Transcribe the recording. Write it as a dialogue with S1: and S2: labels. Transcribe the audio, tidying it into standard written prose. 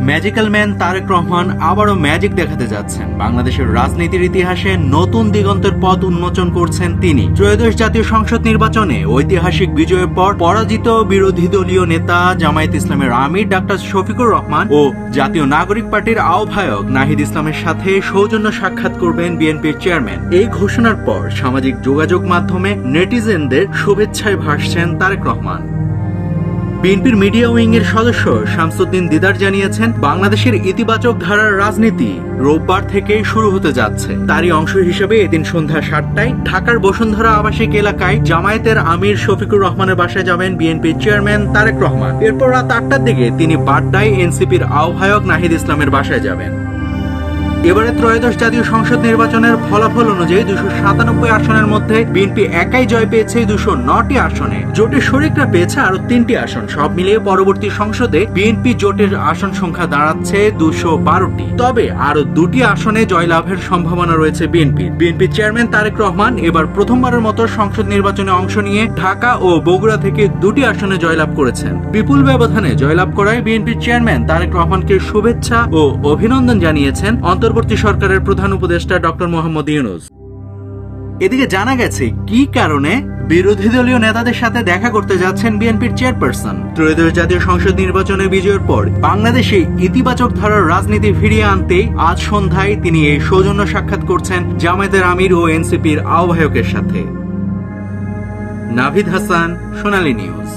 S1: Magical man Tarique Rahman আবারও magic দেখাতে যাচ্ছেন। বাংলাদেশের রাজনীতির ইতিহাসে নতুন দিগন্তের পথ উন্মোচন করছেন তিনি। ত্রয়োদশ জাতীয় সংসদ নির্বাচনে ঐতিহাসিক বিজয়ের পর পরাজিত বিরোধী দলীয় নেতা জামায়াত ইসলামের আমির ডাক্তার শফিকুর রহমান ও জাতীয় নাগরিক পার্টির আহ্বায়ক নাহিদ ইসলামের সাথে সৌজন্য সাক্ষাৎ করবেন বিএনপির চেয়ারম্যান। এই ঘোষণার পর সামাজিক যোগাযোগ মাধ্যমে নেটিজেনদের শুভেচ্ছায় ভাসছেন তারেক রহমান। বিএনপির মিডিয়া উইং এর সদস্য শামসুদ্দিন দিদার জানিয়েছেন, বাংলাদেশের ইতিবাচক ধারার রাজনীতি রোববার থেকে শুরু হতে যাচ্ছে। তারই অংশ হিসেবে এদিন সন্ধ্যা 7টায় ঢাকার বসুন্ধরা আবাসিক এলাকায় জামায়াতের আমির শফিকুর রহমানের বাসায় যাবেন বিএনপির চেয়ারম্যান তারেক রহমান। এরপর রাত 8টার দিকে তিনি বাড্ডায় এনসিপির আহ্বায়ক নাহিদ ইসলামের বাসায় যাবেন। এবারে ত্রয়োদশ জাতীয় সংসদ নির্বাচনের ফলাফল অনুযায়ী 297 আসনের মধ্যে বিএনপি একাই জয় পেয়েছে 209টি আসনে। জোটের শরিকরা পেয়েছে আরো 3টি আসন। সব মিলিয়ে পরবর্তী সংসদে বিএনপি জোটের আসন সংখ্যা দাঁড়াচ্ছে 212টি। তবে আরো 2টি আসনে জয়লাভের সম্ভাবনা রয়েছে বিএনপির চেয়ারম্যান তারেক রহমান এবার প্রথমবারের মতো সংসদ নির্বাচনে অংশ নিয়ে ঢাকা ও বগুড়া থেকে 2টি আসনে জয়লাভ করেছেন। বিপুল ব্যবধানে জয়লাভ করায় বিএনপির চেয়ারম্যান তারেক রহমানকে শুভেচ্ছা ও অভিনন্দন জানিয়েছেন অন্তর্বর্তী সরকারের প্রধান উপদেষ্টা ডক্টর মোহাম্মদ ইউনূস। এদিকে জানা গেছে কি কারণে বিরোধী দলীয় নেতাদের সাথে দেখা করতে যাচ্ছেন বিএনপির চেয়ারপারসন। ত্রয়োদশ জাতীয় সংসদ নির্বাচনে বিজয়ের পর বাংলাদেশে ইতিবাচক ধারার রাজনীতি ফিরিয়ে আনতে আজ সন্ধ্যায় তিনি এই সৌজন্য সাক্ষাৎ করছেন জামায়াতের আমির ও এনসিপির আহ্বায়কের সাথে। নাভিদ হাসান, সোনালী নিউজ।